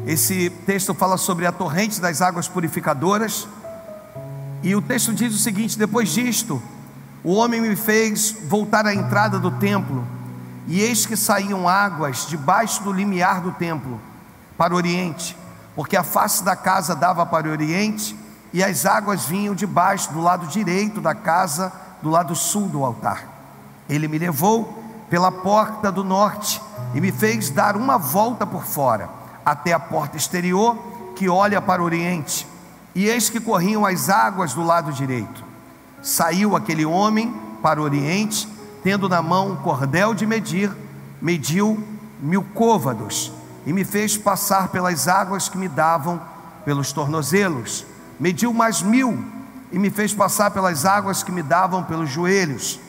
Esse texto fala sobre a torrente das águas purificadoras. E o texto diz o seguinte: depois disto, o homem me fez voltar à entrada do templo, e eis que saíam águas debaixo do limiar do templo, para o oriente, porque a face da casa dava para o oriente, e as águas vinham debaixo do lado direito da casa, do lado sul do altar. Ele me levou pela porta do norte, e me fez dar uma volta por fora, até a porta exterior, que olha para o oriente, e eis que corriam as águas do lado direito. Saiu aquele homem para o oriente, tendo na mão um cordel de medir, mediu 1000 côvados, e me fez passar pelas águas que me davam pelos tornozelos. Mediu mais 1000, e me fez passar pelas águas que me davam pelos joelhos.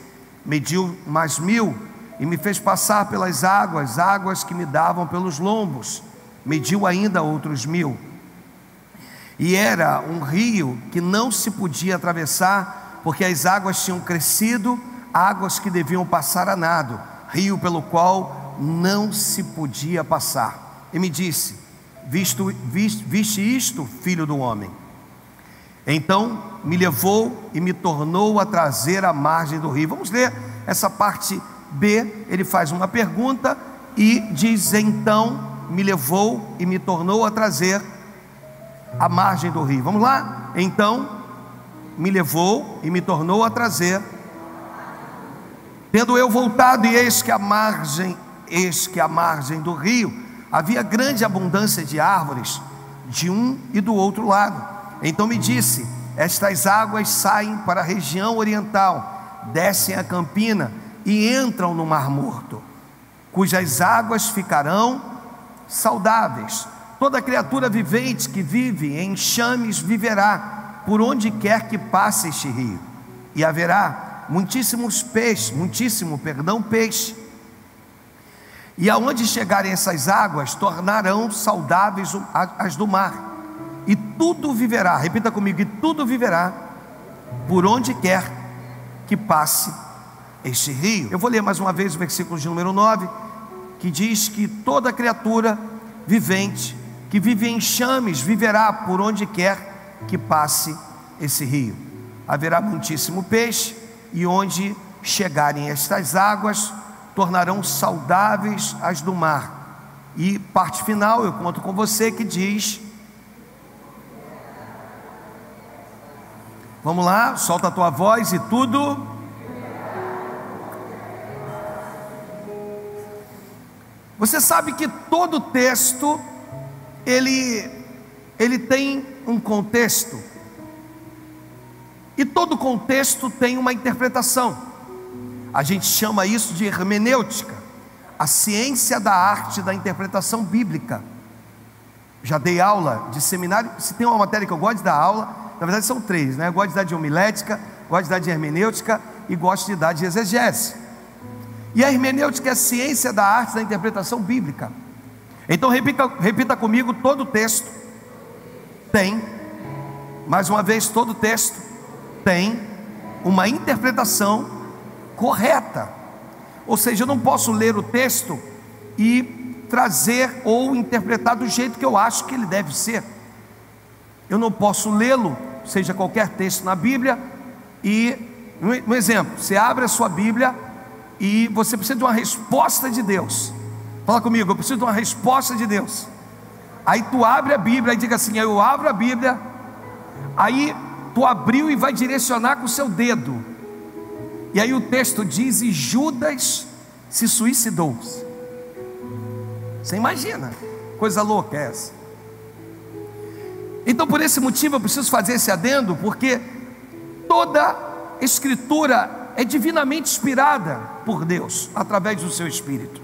Mediu mais 1000, e me fez passar pelas águas que me davam pelos lombos. Mediu ainda outros 1000. E era um rio que não se podia atravessar, porque as águas tinham crescido, águas que deviam passar a nado, rio pelo qual não se podia passar. E me disse: viste isto, filho do homem? Então me levou e me tornou a trazer à margem do rio. Vamos ler essa parte B. Ele faz uma pergunta e diz: então me levou e me tornou a trazer à margem do rio. Vamos lá? Então me levou e me tornou a trazer. Tendo eu voltado, e eis que a margem do rio havia grande abundância de árvores, de um e do outro lado. Então me disse: estas águas saem para a região oriental, descem a campina e entram no Mar Morto, cujas águas ficarão saudáveis. Toda criatura vivente que vive em enxames viverá por onde quer que passe este rio, e haverá muitíssimo peixe. E aonde chegarem essas águas, tornarão saudáveis as do mar, e tudo viverá, repita comigo, e tudo viverá por onde quer que passe este rio. Eu vou ler mais uma vez o versículo de número 9, que diz que toda criatura vivente que vive em enxames viverá por onde quer que passe esse rio. Haverá muitíssimo peixe, e onde chegarem estas águas, tornarão saudáveis as do mar. E parte final, eu conto com você, que diz, vamos lá, solta a tua voz, e tudo. Você sabe que todo texto ele tem um contexto, e todo contexto tem uma interpretação. A gente chama isso de hermenêutica, a ciência da arte da interpretação bíblica. Já dei aula de seminário. Se tem uma matéria que eu gosto de dar aula, na verdade são 3, né? Eu gosto de dar de homilética, gosto de dar de hermenêutica e gosto de dar de exegese. E a hermenêutica é a ciência da arte da interpretação bíblica. Então repita comigo: todo texto tem, mais uma vez, todo texto tem uma interpretação correta. Ou seja, eu não posso ler o texto e trazer ou interpretar do jeito que eu acho que ele deve ser. Eu não posso lê-lo, seja qualquer texto na Bíblia, e, um exemplo, você abre a sua Bíblia e você precisa de uma resposta de Deus. Fala comigo: eu preciso de uma resposta de Deus. Aí tu abre a Bíblia e diga assim: eu abro a Bíblia. Aí tu abriu e vai direcionar com o seu dedo. E aí o texto diz: e Judas se suicidou. Você imagina, coisa louca é essa? Então, por esse motivo eu preciso fazer esse adendo, porque toda escritura é divinamente inspirada por Deus, através do seu Espírito.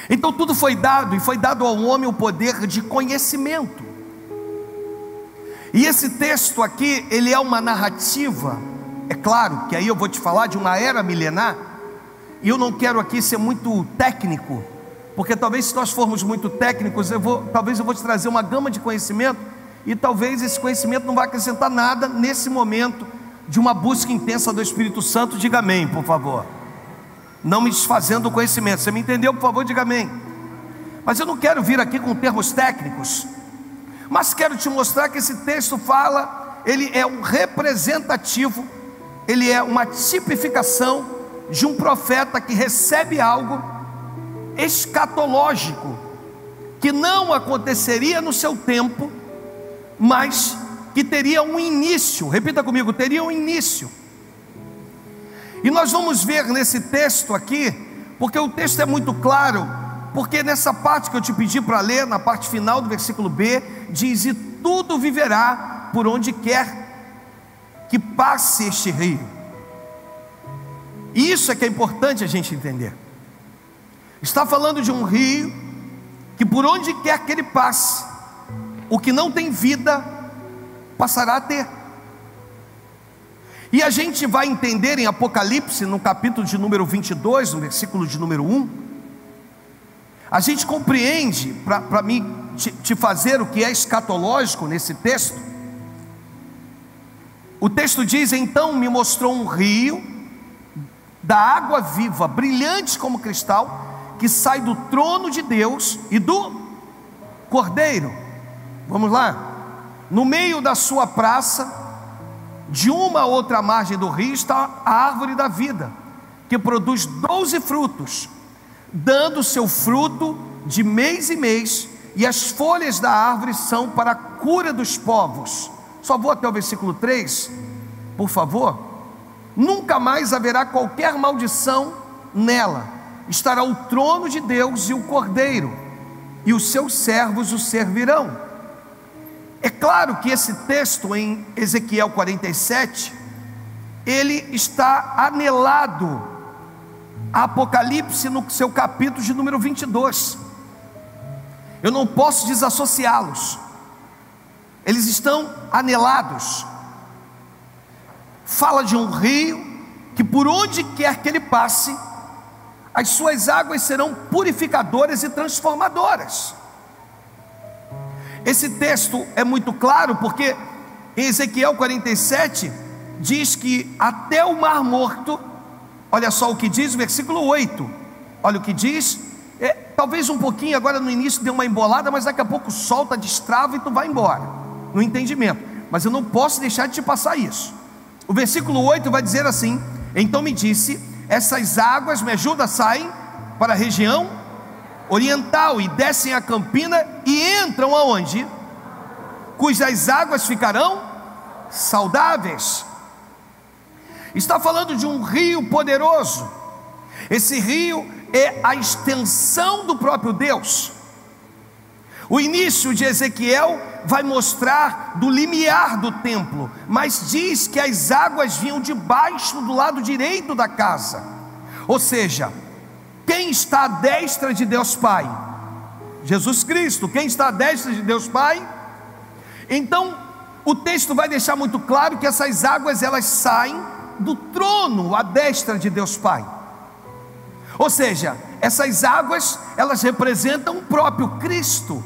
Então tudo foi dado, e foi dado ao homem o poder de conhecimento. E esse texto aqui, ele é uma narrativa. É claro que aí eu vou te falar de uma era milenar, e eu não quero aqui ser muito técnico, porque talvez se nós formos muito técnicos, talvez eu vou te trazer uma gama de conhecimento, e talvez esse conhecimento não vai acrescentar nada nesse momento de uma busca intensa do Espírito Santo. Diga amém, por favor. Não me desfazendo do conhecimento. Você me entendeu? Por favor, diga amém. Mas eu não quero vir aqui com termos técnicos, mas quero te mostrar que esse texto fala, ele é um representativo, ele é uma tipificação de um profeta que recebe algo escatológico, que não aconteceria no seu tempo, mas que teria um início. Repita comigo: teria um início. E nós vamos ver nesse texto aqui, porque o texto é muito claro, porque nessa parte que eu te pedi para ler, na parte final do versículo B, diz: e tudo viverá por onde quer que passe este rio. E isso é que é importante a gente entender. Está falando de um rio que por onde quer que ele passe, o que não tem vida passará a ter. E a gente vai entender em Apocalipse, no capítulo de número 22, no versículo de número 1, a gente compreende, para mim te fazer o que é escatológico nesse texto. O texto diz: então me mostrou um rio da água viva, brilhante como cristal, que sai do trono de Deus e do Cordeiro. Vamos lá. No meio da sua praça, de uma a outra margem do rio, está a árvore da vida, que produz 12 frutos, dando seu fruto de mês em mês, e as folhas da árvore são para a cura dos povos. Só vou até o versículo 3, por favor. Nunca mais haverá qualquer maldição nela. Estará o trono de Deus e o Cordeiro, e os seus servos o servirão. É claro que esse texto em Ezequiel 47, ele está anelado a Apocalipse no seu capítulo de número 22. Eu não posso desassociá-los, eles estão anelados. Fala de um rio que por onde quer que ele passe, as suas águas serão purificadoras e transformadoras. Esse texto é muito claro, porque em Ezequiel 47 diz que até o Mar Morto, olha só o que diz o versículo 8, olha o que diz, talvez um pouquinho agora no início deu uma embolada, mas daqui a pouco solta, destrava e tu vai embora, no entendimento, mas eu não posso deixar de te passar isso. O versículo 8 vai dizer assim: então me disse, essas águas, me ajuda, saem para a região oriental e descem a campina e entram aonde? Cujas águas ficarão saudáveis. Está falando de um rio poderoso. Esse rio é a extensão do próprio Deus. O início de Ezequiel vai mostrar do limiar do templo, mas diz que as águas vinham de baixo, do lado direito da casa. Ou seja, quem está à destra de Deus Pai? Jesus Cristo. Quem está à destra de Deus Pai? Então o texto vai deixar muito claro que essas águas, elas saem do trono à destra de Deus Pai. Ou seja, essas águas, elas representam o próprio Cristo.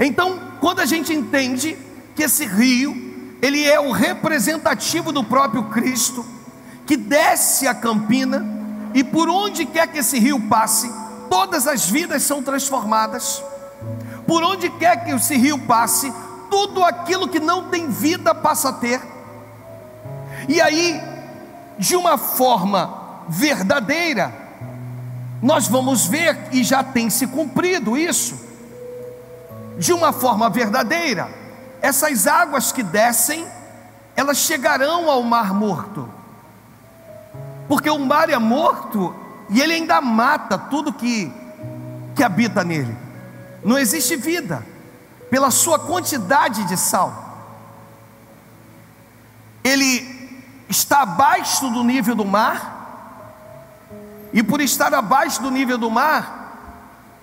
Então, quando a gente entende que esse rio, ele é o representativo do próprio Cristo, que desce a campina, e por onde quer que esse rio passe, todas as vidas são transformadas. Por onde quer que esse rio passe, tudo aquilo que não tem vida passa a ter. E aí, de uma forma verdadeira, nós vamos ver, e já tem se cumprido isso, de uma forma verdadeira, essas águas que descem, elas chegarão ao Mar Morto, porque o mar é morto e ele ainda mata tudo que habita nele. Não existe vida pela sua quantidade de sal. Ele está abaixo do nível do mar, e por estar abaixo do nível do mar,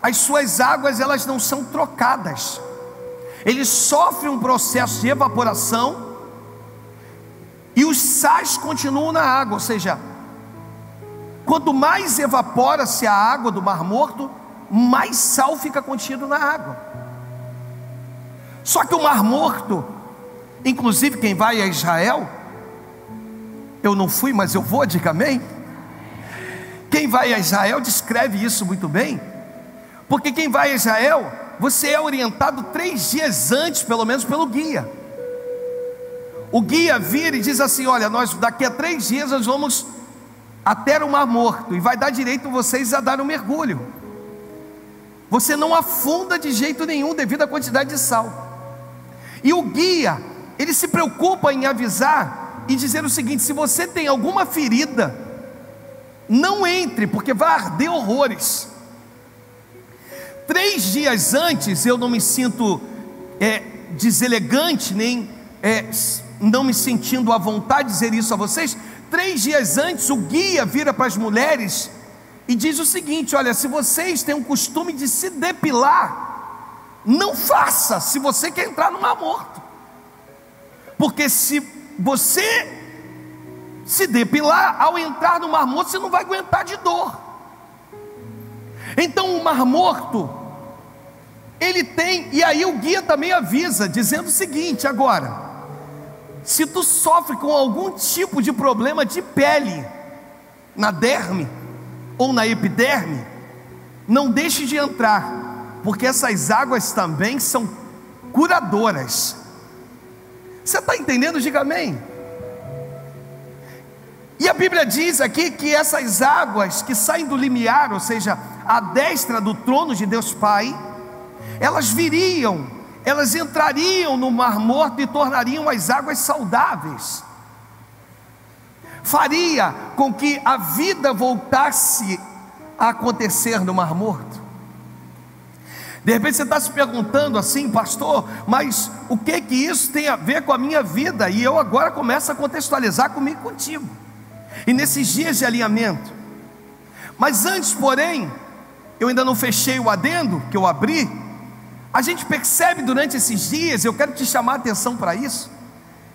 as suas águas, elas não são trocadas. Ele sofre um processo de evaporação, e os sais continuam na água. Ou seja, quanto mais evapora-se a água do Mar Morto, mais sal fica contido na água. Só que o Mar Morto, inclusive quem vai a Israel, eu não fui, mas eu vou, diga amém. Quem vai a Israel descreve isso muito bem. Porque quem vai a Israel, você é orientado 3 dias antes, pelo menos pelo guia. O guia vira e diz assim: olha, nós daqui a 3 dias nós vamos até o Mar Morto, e vai dar direito a vocês a dar um mergulho. Você não afunda de jeito nenhum devido à quantidade de sal. E o guia, ele se preocupa em avisar e dizer o seguinte: se você tem alguma ferida, não entre, porque vai arder horrores. 3 dias antes, eu não me sinto deselegante, nem não me sentindo à vontade de dizer isso a vocês. 3 dias antes, o guia vira para as mulheres e diz o seguinte: olha, se vocês têm o costume de se depilar, não faça, se você quer entrar no Mar Morto. Porque se você se depilar, ao entrar no Mar Morto, você não vai aguentar de dor. Então o Mar Morto, ele tem, e aí o guia também avisa, dizendo o seguinte: agora, se tu sofre com algum tipo de problema de pele, na derme ou na epiderme, não deixe de entrar, porque essas águas também são curadoras. Você está entendendo? Diga amém. E a Bíblia diz aqui que essas águas que saem do limiar, ou seja, à destra do trono de Deus Pai, elas viriam, elas entrariam no Mar Morto e tornariam as águas saudáveis. Faria com que a vida voltasse a acontecer no Mar Morto. De repente você está se perguntando assim: pastor, mas o que isso tem a ver com a minha vida? E eu agora começo a contextualizar comigo e contigo, e nesses dias de alinhamento. Mas antes, porém, eu ainda não fechei o adendo que eu abri. A gente percebe durante esses dias, eu quero te chamar a atenção para isso,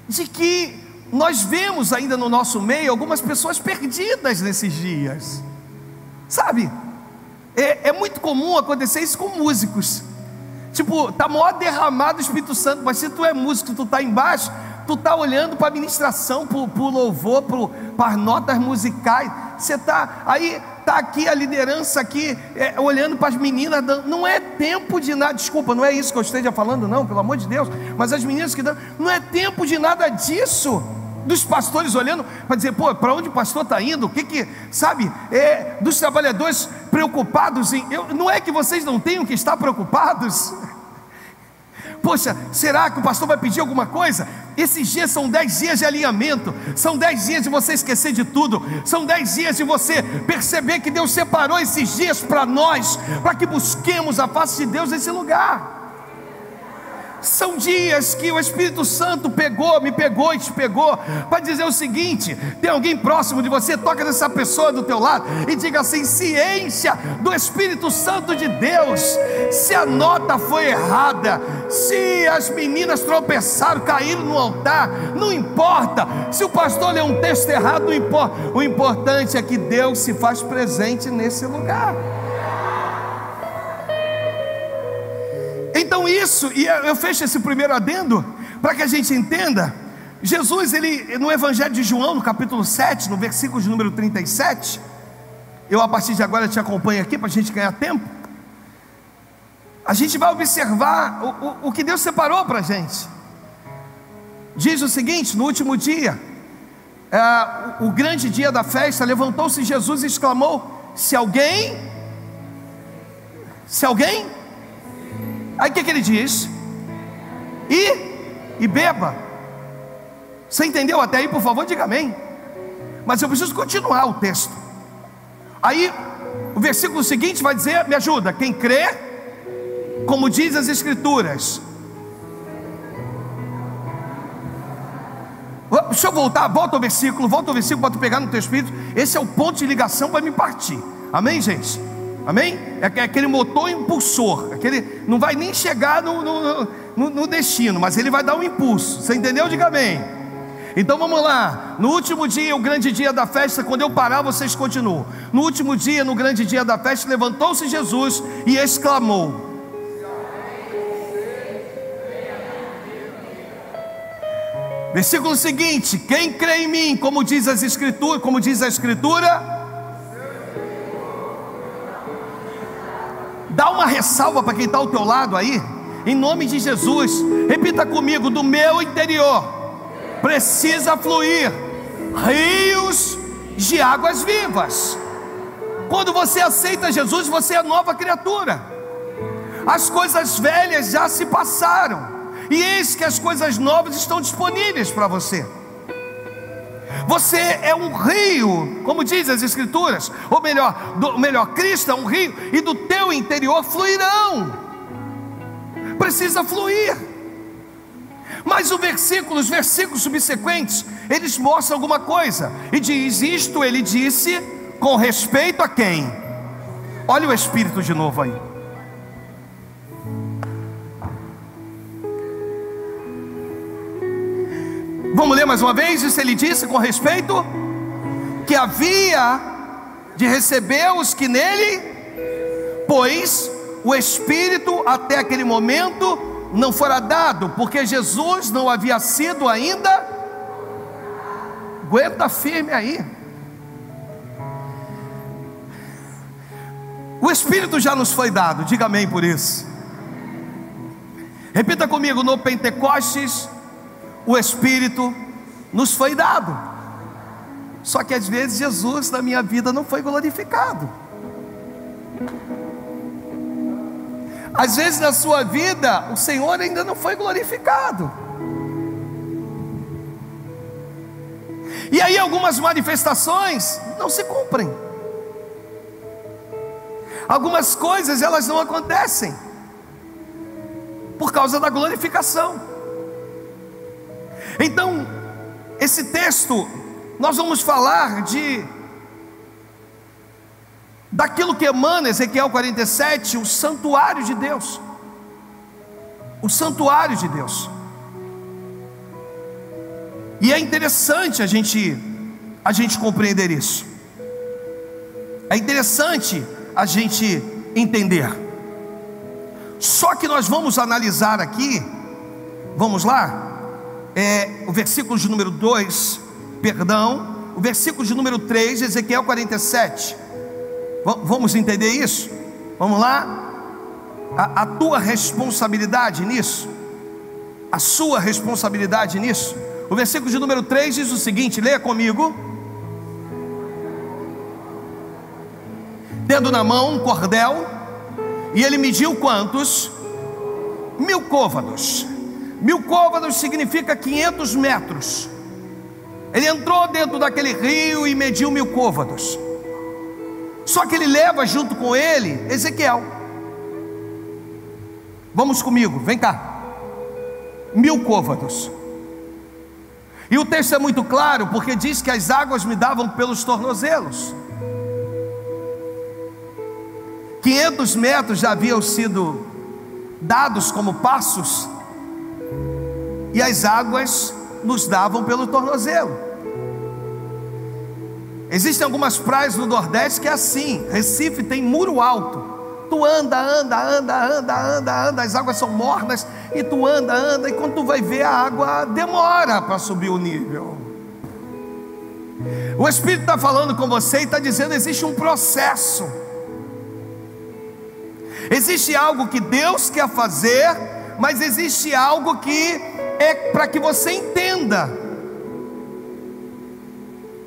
de que nós vemos ainda no nosso meio algumas pessoas perdidas nesses dias, sabe? É muito comum acontecer isso com músicos. Tipo, tá maior derramado o Espírito Santo, mas se tu é músico, tu tá embaixo, tu tá olhando para a ministração, para o louvor, para as notas musicais. Você tá aí, tá aqui a liderança aqui, olhando para as meninas dando. Não é tempo de nada. Desculpa, não é isso que eu esteja falando, não, pelo amor de Deus. Mas as meninas que dão, não é tempo de nada disso. Dos pastores olhando para dizer: pô, para onde o pastor está indo? O que sabe? Dos trabalhadores preocupados em. Não é que vocês não tenham que estar preocupados. Poxa, será que o pastor vai pedir alguma coisa? Esses dias são 10 dias de alinhamento, são 10 dias de você esquecer de tudo, são 10 dias de você perceber que Deus separou esses dias para nós, para que busquemos a face de Deus nesse lugar. São dias que o Espírito Santo me pegou e te pegou para dizer o seguinte: tem alguém próximo de você, toca nessa pessoa do teu lado e diga assim: se encha do Espírito Santo de Deus. Se a nota foi errada, se as meninas tropeçaram, caíram no altar, não importa. Se o pastor lê um texto errado, não importa. O importante é que Deus se faz presente nesse lugar. Então isso, e eu fecho esse primeiro adendo para que a gente entenda. Jesus, ele no Evangelho de João, no capítulo 7, no versículo de número 37, eu a partir de agora te acompanho aqui para a gente ganhar tempo. A gente vai observar o que Deus separou para a gente. Diz o seguinte: no último dia, o grande dia da festa, levantou-se Jesus e exclamou: se alguém, aí o que ele diz? E beba. Você entendeu até aí? Por favor, diga amém. Mas eu preciso continuar o texto. Aí o versículo seguinte vai dizer: me ajuda, quem crê, como diz as Escrituras. Deixa eu voltar, volta ao versículo para tu pegar no teu espírito. Esse é o ponto de ligação para me partir. Amém, gente? Amém? É aquele motor impulsor, aquele não vai nem chegar no destino, mas ele vai dar um impulso. Você entendeu? Diga amém. Então vamos lá. No último dia, o grande dia da festa, quando eu parar, vocês continuam. No último dia, no grande dia da festa, levantou-se Jesus e exclamou. Versículo seguinte: quem crê em mim, como diz as Escrituras, como diz a Escritura, Dá uma ressalva para quem está ao teu lado aí, em nome de Jesus. Repita comigo: do meu interior precisa fluir rios de águas vivas. Quando você aceita Jesus, você é nova criatura. As coisas velhas já se passaram, e eis que as coisas novas estão disponíveis para você. Você é um rio, como diz as Escrituras, ou melhor, Cristo é um rio, e do teu interior fluirão. Precisa fluir. Mas os versículos subsequentes, eles mostram alguma coisa, e diz isto, ele disse, com respeito a quem? Olha o Espírito de novo aí. Vamos ler mais uma vez. Isso ele disse com respeito que havia de receber os que nele, pois o Espírito até aquele momento não fora dado, porque Jesus não havia sido ainda. Aguenta firme aí. O Espírito já nos foi dado, diga amém por isso. Repita comigo: no Pentecostes o Espírito nos foi dado. Só que às vezes Jesus na minha vida não foi glorificado. Às vezes na sua vida o Senhor ainda não foi glorificado. E aí algumas manifestações não se cumprem. Algumas coisas elas não acontecem por causa da glorificação. Então, esse texto, nós vamos falar daquilo que emana, Ezequiel 47, o santuário de Deus. O santuário de Deus. E é interessante a gente compreender isso. É interessante a gente entender. Só que nós vamos analisar aqui, vamos lá? O versículo de número 2, o versículo de número 3, Ezequiel 47. Vamos entender isso? Vamos lá? A tua responsabilidade nisso, a sua responsabilidade nisso. O versículo de número 3 diz o seguinte, leia comigo: tendo na mão um cordel, e ele mediu quantos? 1000 côvados. 1000 côvados significa 500 metros. Ele entrou dentro daquele rio e mediu 1000 côvados. Só que ele leva junto com ele Ezequiel. Vamos comigo, vem cá. 1000 côvados. E o texto é muito claro, porque diz que as águas me davam pelos tornozelos. 500 metros já haviam sido dados como passos, e as águas nos davam pelo tornozelo. Existem algumas praias no Nordeste que é assim. Recife tem muro alto. Tu anda, as águas são mornas, e tu anda, e quando tu vai ver, a água demora para subir o nível. O Espírito está falando com você e está dizendo: existe um processo. Existe algo que Deus quer fazer, mas existe algo que é para que você entenda,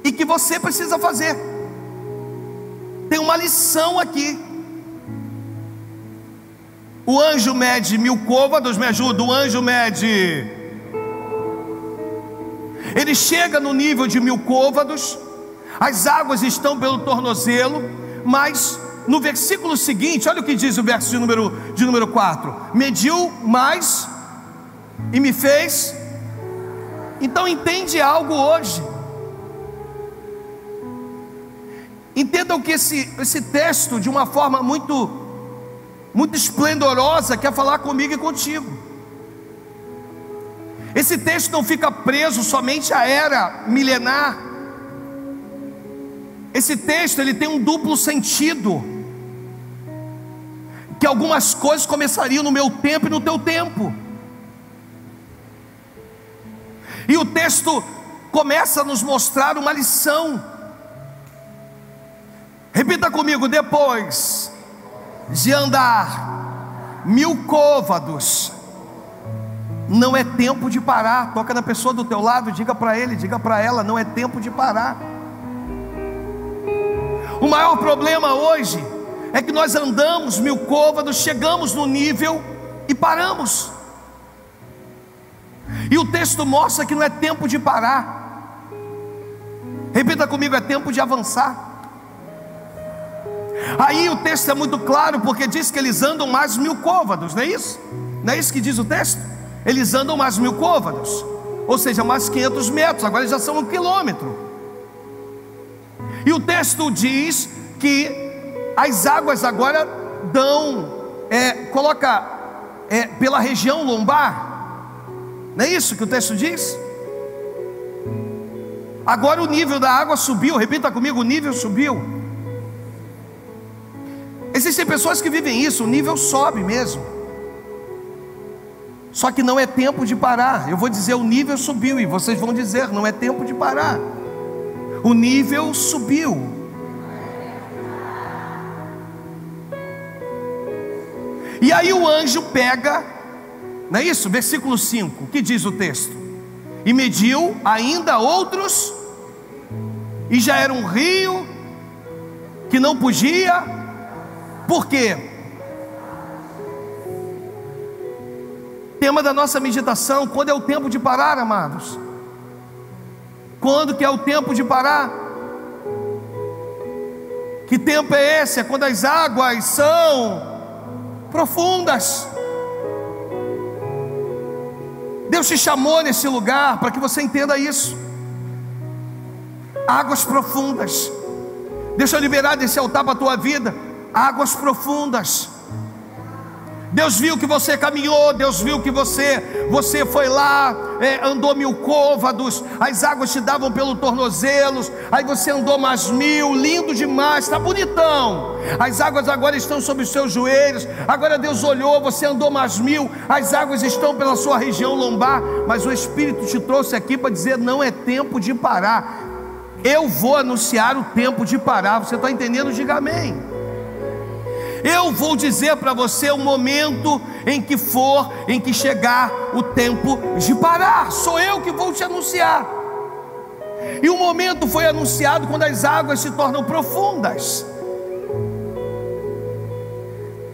e que você precisa fazer. Tem uma lição aqui. O anjo mede 1000 côvados, me ajuda, o anjo mede. Ele chega no nível de 1000 côvados, as águas estão pelo tornozelo, mas no versículo seguinte, olha o que diz o verso de número 4: mediu mais e me fez. Então entende algo hoje. Entendam que esse texto, de uma forma muito esplendorosa, quer falar comigo e contigo. Esse texto não fica preso somente à era milenar. Esse texto ele tem um duplo sentido, que algumas coisas começariam no meu tempo e no teu tempo. E o texto começa a nos mostrar uma lição. Repita comigo: depois de andar 1000 côvados, não é tempo de parar. Toca na pessoa do teu lado, diga para ele, diga para ela, não é tempo de parar. O maior problema hoje é que nós andamos 1000 côvados, chegamos no nível e paramos. E o texto mostra que não é tempo de parar. Repita comigo, é tempo de avançar. Aí o texto é muito claro, porque diz que eles andam mais 1000 côvados, não é isso? Não é isso que diz o texto? Eles andam mais 1000 côvados, ou seja, mais 500 metros, agora já são 1 quilômetro. E o texto diz que as águas agora coloca pela região lombar. Não é isso que o texto diz? Agora o nível da água subiu. Repita comigo, o nível subiu. Existem pessoas que vivem isso, o nível sobe mesmo. Só que não é tempo de parar. Eu vou dizer, o nível subiu, e vocês vão dizer, não é tempo de parar. O nível subiu. E aí o anjo pega, não é isso? Versículo 5, que diz o texto? E mediu ainda outros, e já era um rio que não podia. Por quê? Tema da nossa meditação: quando é o tempo de parar, amados? Quando que é o tempo de parar? Que tempo é esse? É quando as águas são profundas. Deus te chamou nesse lugar para que você entenda isso. Águas profundas. Deixa eu liberar desse altar para a tua vida. Águas profundas. Deus viu que você caminhou, Deus viu que você foi lá, andou 1000 côvados, as águas te davam pelo tornozelos, aí você andou mais 1000, lindo demais, está bonitão. As águas agora estão sobre os seus joelhos. Agora Deus olhou, você andou mais 1000, as águas estão pela sua região lombar, mas o Espírito te trouxe aqui para dizer: não é tempo de parar. Eu vou anunciar o tempo de parar. Você está entendendo? Diga amém. Eu vou dizer para você o momento em que chegar o tempo de parar. Sou eu que vou te anunciar. E o momento foi anunciado quando as águas se tornam profundas.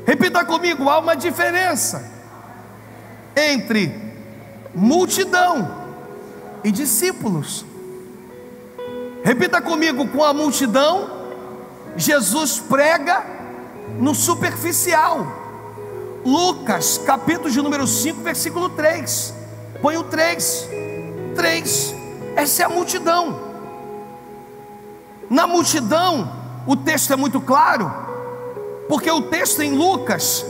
Repita comigo: há uma diferença entre multidão e discípulos. Repita comigo: com a multidão, Jesus prega no superficial. Lucas, capítulo de número 5, versículo 3. Põe o 3. Essa é a multidão. Na multidão, o texto é muito claro, porque o texto em Lucas,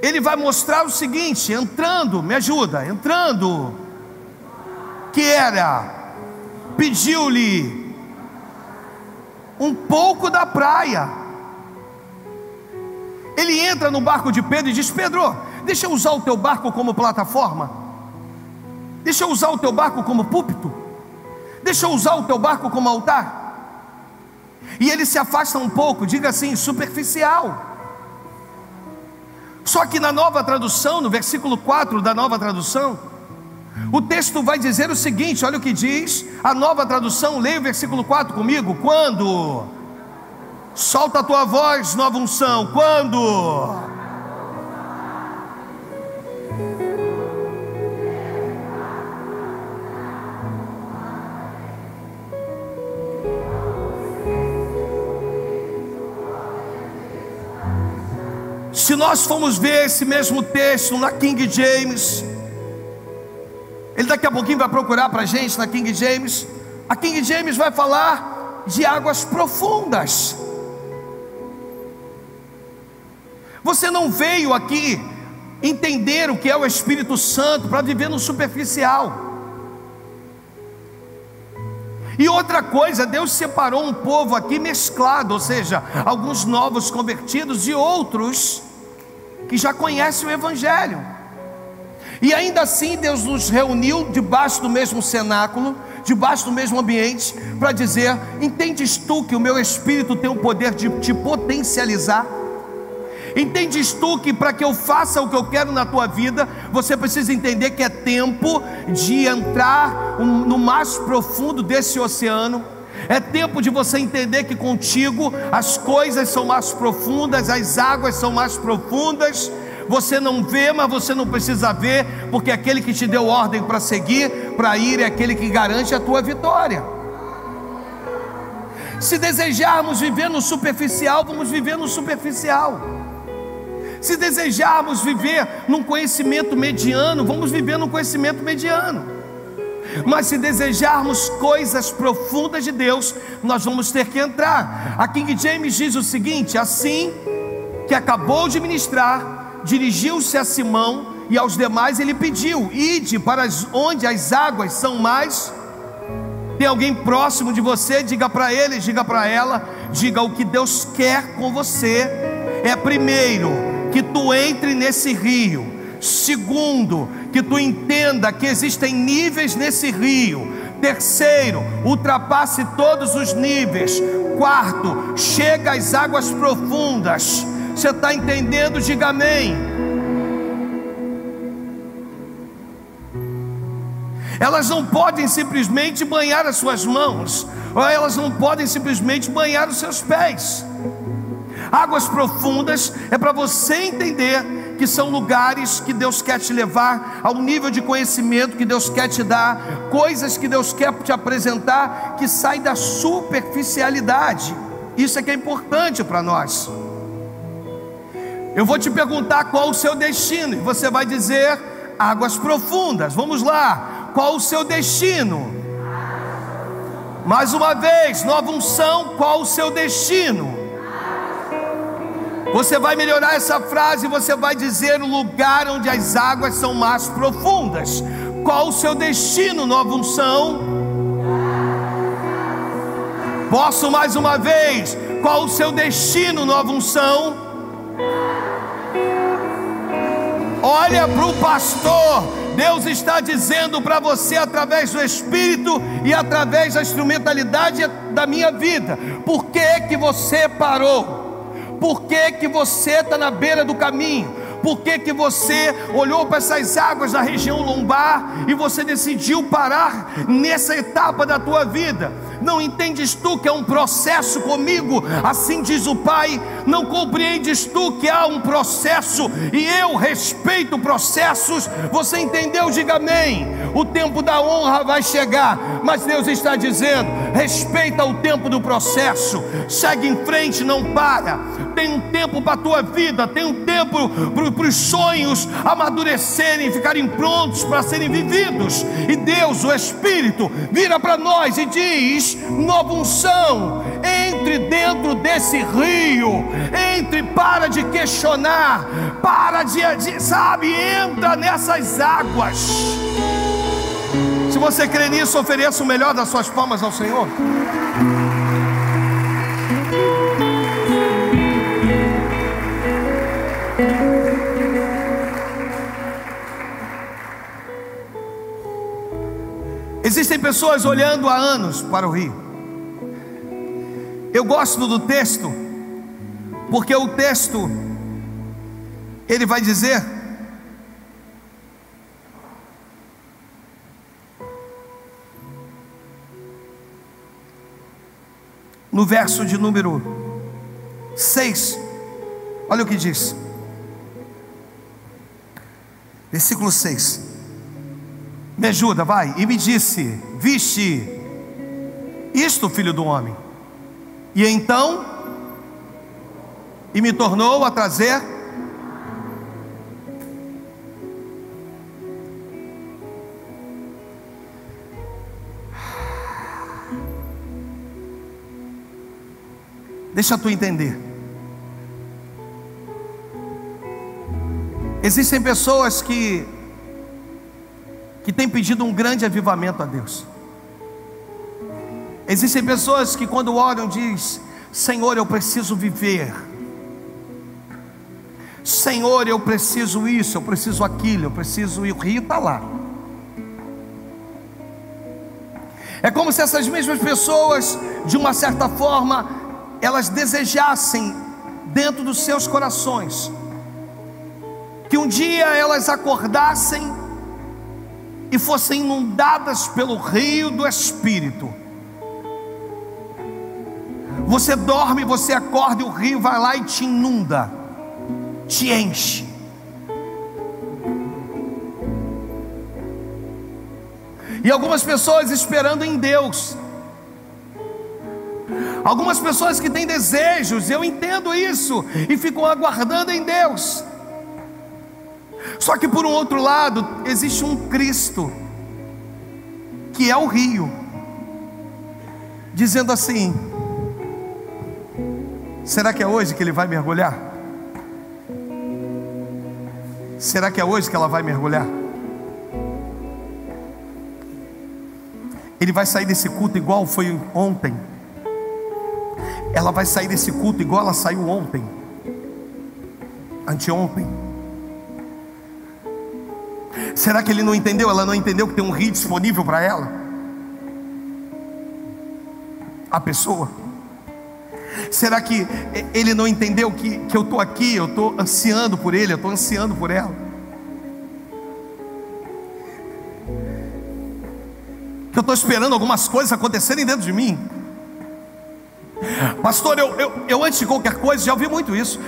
ele vai mostrar o seguinte: entrando, me ajuda, entrando, pediu-lhe um pouco da praia. Ele entra no barco de Pedro e diz: Pedro, deixa eu usar o teu barco como plataforma, deixa eu usar o teu barco como púlpito, deixa eu usar o teu barco como altar. E ele se afasta um pouco, diga assim, superficial. Só que na Nova Tradução, no versículo 4 da Nova Tradução, o texto vai dizer o seguinte: olha o que diz a Nova Tradução. Leia o versículo 4 comigo. Quando... Solta a tua voz, nova unção. Quando? Se nós formos ver esse mesmo texto na King James, ele daqui a pouquinho vai procurar para a gente na King James. A King James vai falar de águas profundas. Você não veio aqui entender o que é o Espírito Santo para viver no superficial. E outra coisa, Deus separou um povo aqui mesclado, ou seja, alguns novos convertidos e outros que já conhecem o Evangelho. E ainda assim Deus nos reuniu debaixo do mesmo cenáculo, debaixo do mesmo ambiente, para dizer: entendes tu que o meu Espírito tem o poder de te potencializar? Entendes tu que para que eu faça o que eu quero na tua vida, você precisa entender que é tempo de entrar no mais profundo desse oceano. É tempo de você entender que contigo as coisas são mais profundas, as águas são mais profundas. Você não vê, mas você não precisa ver, porque aquele que te deu ordem para seguir, para ir, é aquele que garante a tua vitória. Se desejarmos viver no superficial, vamos viver no superficial. Se desejarmos viver num conhecimento mediano, vamos viver num conhecimento mediano. Mas se desejarmos coisas profundas de Deus, nós vamos ter que entrar. A King James diz o seguinte: assim que acabou de ministrar, dirigiu-se a Simão e aos demais ele pediu: ide para onde as águas são mais. Tem alguém próximo de você? Diga para ele, diga para ela, diga: o que Deus quer com você é, primeiro, que tu entre nesse rio. Segundo, que tu entenda que existem níveis nesse rio. Terceiro, ultrapasse todos os níveis. Quarto, chega às águas profundas. Você está entendendo? Diga amém. Elas não podem simplesmente banhar as suas mãos, ou elas não podem simplesmente banhar os seus pés. Águas profundas é para você entender que são lugares que Deus quer te levar ao nível de conhecimento que Deus quer te dar, coisas que Deus quer te apresentar, que sai da superficialidade. Isso é que é importante para nós. Eu vou te perguntar qual o seu destino, e você vai dizer: águas profundas. Vamos lá, qual o seu destino? Mais uma vez, nova unção, qual o seu destino? Você vai melhorar essa frase e você vai dizer: o lugar onde as águas são mais profundas. Qual o seu destino, nova unção? Posso mais uma vez? Qual o seu destino, nova unção? Olha para o pastor. Deus está dizendo para você através do Espírito e através da instrumentalidade da minha vida: por que que você parou? Por que que você está na beira do caminho? Por que que você olhou para essas águas da região lombar e você decidiu parar nessa etapa da tua vida? Não entendes tu que é um processo comigo? Assim diz o Pai. Não compreendes tu que há um processo e eu respeito processos? Você entendeu? Diga amém. O tempo da honra vai chegar, mas Deus está dizendo: respeita o tempo do processo, segue em frente, não para. Tem um tempo para a tua vida, tem um tempo para os sonhos amadurecerem, ficarem prontos para serem vividos. E Deus, o Espírito, vira para nós e diz: nova unção, entre dentro desse rio, entre, para de questionar, para de sabe, entra nessas águas. Se você crê nisso, ofereça o melhor das suas palmas ao Senhor. Existem pessoas olhando há anos para o rio. Eu gosto do texto, porque o texto, ele vai dizer: no verso de número 6, olha o que diz, versículo 6. Me ajuda, vai. E me disse: viste isto, filho do homem? E então, e me tornou a trazer. Deixa tu entender. Existem pessoas que têm pedido um grande avivamento a Deus. Existem pessoas que quando oram diz: Senhor, eu preciso viver. Senhor, eu preciso isso, eu preciso aquilo, eu preciso ir. O rio está lá. É como se essas mesmas pessoas, de uma certa forma, elas desejassem dentro dos seus corações, que um dia elas acordassem e fossem inundadas pelo rio do Espírito. Você dorme, você acorda e o rio vai lá e te inunda, te enche. E algumas pessoas esperando em Deus, algumas pessoas que têm desejos, eu entendo isso, e ficam aguardando em Deus. Só que por um outro lado, existe um Cristo, que é o rio, dizendo assim: será que é hoje que ele vai mergulhar? Será que é hoje que ela vai mergulhar? Ele vai sair desse culto igual foi ontem. Ela vai sair desse culto igual ela saiu ontem, anteontem. Será que ele não entendeu? Ela não entendeu que tem um rio disponível para ela? A pessoa. Será que ele não entendeu que eu estou aqui, eu estou ansiando por ele, eu estou ansiando por ela? Que eu estou esperando algumas coisas acontecerem dentro de mim. Pastor, eu antes de qualquer coisa, já ouvi muito isso.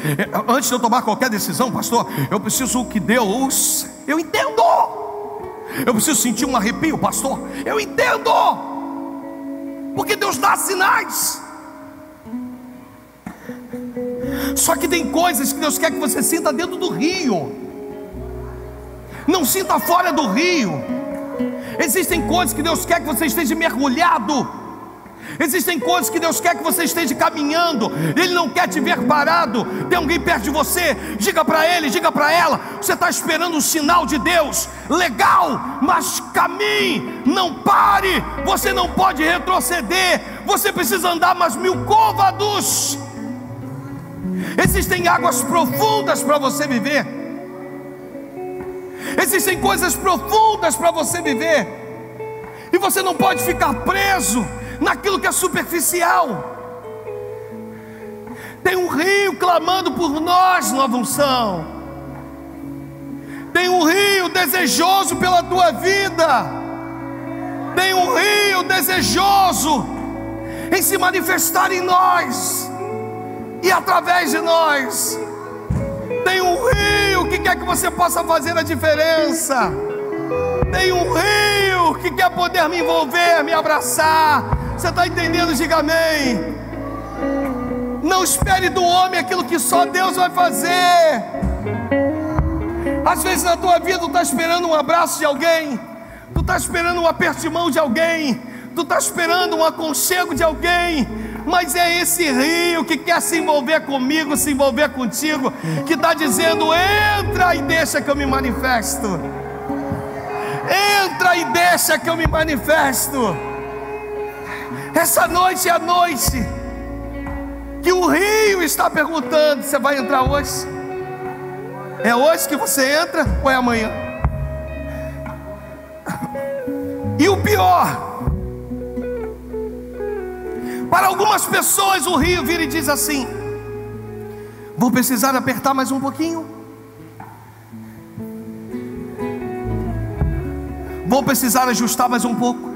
Antes de eu tomar qualquer decisão, pastor, eu preciso que Deus... Eu entendo. Eu preciso sentir um arrepio, pastor. Eu entendo. Porque Deus dá sinais. Só que tem coisas que Deus quer que você sinta dentro do rio. Não sinta fora do rio. Existem coisas que Deus quer que você esteja mergulhado. Existem coisas que Deus quer que você esteja caminhando. Ele não quer te ver parado. Tem alguém perto de você, diga para ele, diga para ela: você está esperando um sinal de Deus. Legal, mas caminhe, não pare. Você não pode retroceder. Você precisa andar mais 1000 côvados. Existem águas profundas para você viver. Existem coisas profundas para você viver. E você não pode ficar preso naquilo que é superficial. Tem um rio clamando por nós, Nova Unção. Tem um rio desejoso pela tua vida. Tem um rio desejoso em se manifestar em nós e através de nós. Tem um rio que quer que você possa fazer a diferença. Tem um rio que quer poder me envolver, me abraçar. Você está entendendo? Diga amém. Não espere do homem aquilo que só Deus vai fazer. Às vezes na tua vida tu está esperando um abraço de alguém, tu está esperando um aperto de mão de alguém, tu está esperando um aconchego de alguém. Mas é esse rio que quer se envolver comigo, se envolver contigo, que está dizendo: entra e deixa que eu me manifesto. Entra e deixa que eu me manifesto. Essa noite é a noite que o rio está perguntando: você vai entrar hoje? É hoje que você entra ou é amanhã? E o pior, para algumas pessoas o rio vira e diz assim: vou precisar apertar mais um pouquinho, vou precisar ajustar mais um pouco,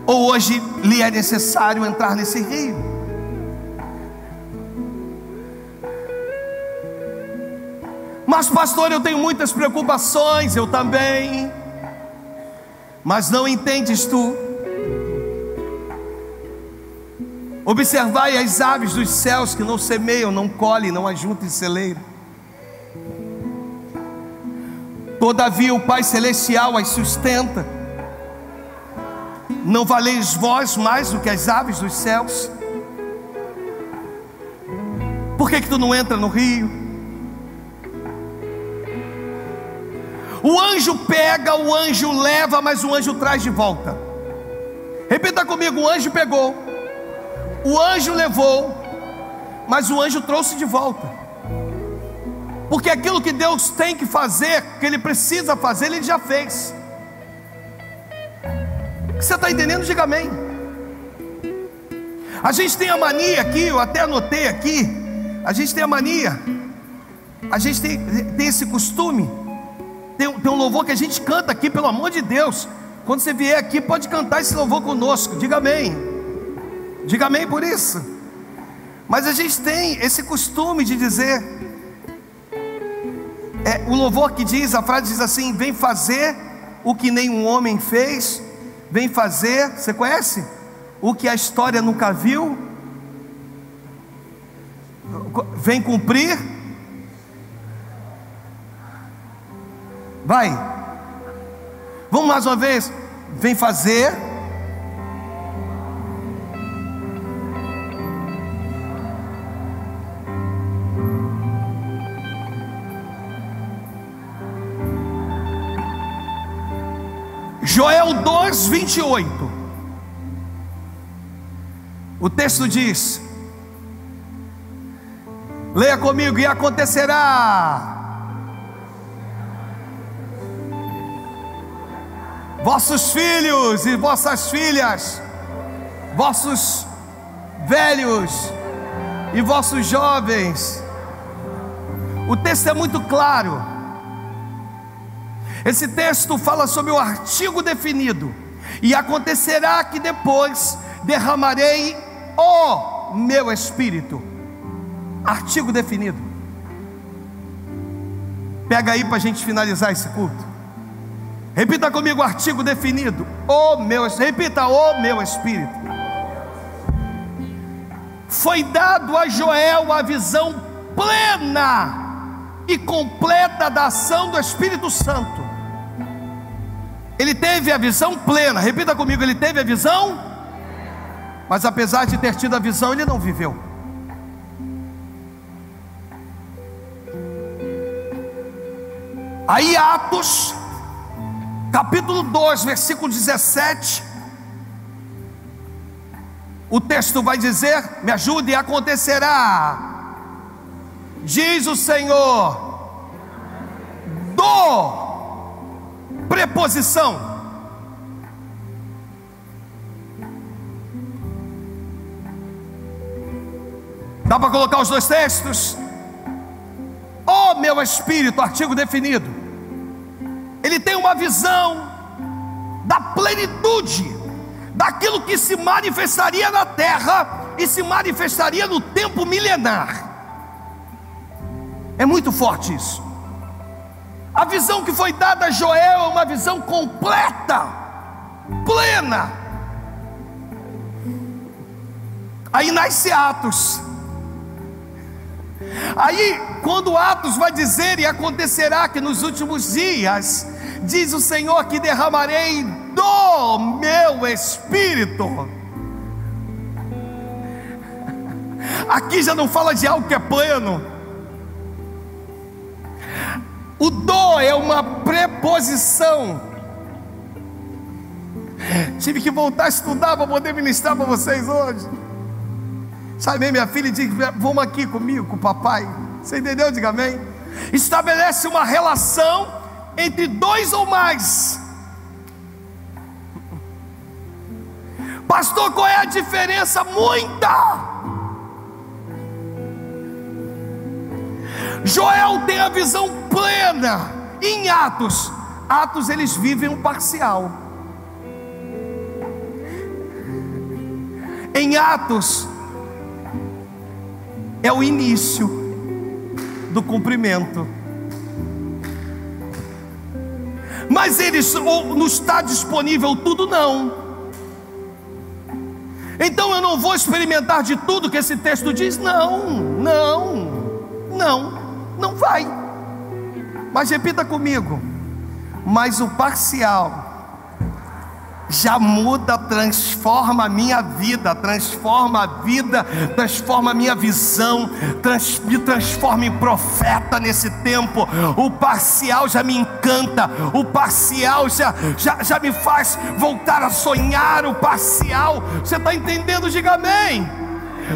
ou hoje lhe é necessário entrar nesse rio. Mas pastor, eu tenho muitas preocupações. Eu também. Mas não entendes tu? Observai as aves dos céus, que não semeiam, não colhem, não ajuntam em celeiro. Todavia o Pai Celestial as sustenta. Não valeis vós mais do que as aves dos céus? Por que tu não entra no rio? O anjo pega, o anjo leva, mas o anjo traz de volta. Repita comigo: o anjo pegou, o anjo levou, mas o anjo trouxe de volta. Porque aquilo que Deus tem que fazer, que Ele precisa fazer, Ele já fez. Você está entendendo? Diga amém. A gente tem a mania aqui, eu até anotei aqui, a gente tem a mania, a gente tem esse costume, tem um louvor que a gente canta aqui, pelo amor de Deus. Quando você vier aqui, pode cantar esse louvor conosco, diga amém por isso. Mas a gente tem esse costume de dizer, o louvor que diz, a frase diz assim: vem fazer o que nenhum homem fez, vem fazer, você conhece? O que a história nunca viu, vem cumprir, vai, vamos mais uma vez, vem fazer, Joel 2:28. O texto diz, leia comigo: e acontecerá, vossos filhos e vossas filhas, vossos velhos e vossos jovens. O texto é muito claro. Esse texto fala sobre o artigo definido: e acontecerá que depois derramarei o meu espírito. Artigo definido. Pega aí para a gente finalizar esse culto. Repita comigo: artigo definido. Repita: o meu espírito. Foi dado a Joel a visão plena e completa da ação do Espírito Santo. Ele teve a visão plena. Repita comigo: ele teve a visão, mas apesar de ter tido a visão, ele não viveu. Aí Atos, capítulo 2, versículo 17, o texto vai dizer, me ajude: e acontecerá, diz o Senhor, preposição. Dá para colocar os dois textos? O meu espírito, artigo definido. Ele tem uma visão da plenitude daquilo que se manifestaria na terra e se manifestaria no tempo milenar. É muito forte isso. A visão que foi dada a Joel é uma visão completa, plena. Aí nasce Atos. Aí quando Atos vai dizer: e acontecerá que nos últimos dias, diz o Senhor, que derramarei do meu espírito. Aqui já não fala de algo que é pleno. O do é uma preposição. Tive que voltar a estudar para poder ministrar para vocês hoje. Sabe, minha filha diz: vamos aqui comigo, com o papai. Você entendeu? Diga amém. Estabelece uma relação entre dois ou mais. Pastor, qual é a diferença? Muita. Joel tem a visão plena. Em Atos eles vivem um parcial. Em Atos é o início do cumprimento. Mas eles não está disponível tudo, não. Então eu não vou experimentar de tudo que esse texto diz. Não vai. Mas repita comigo: mas o parcial já muda, transforma a minha vida, transforma a minha visão, me transforma em profeta nesse tempo. O parcial já me encanta, o parcial já me faz voltar a sonhar. O parcial, você está entendendo? Diga amém.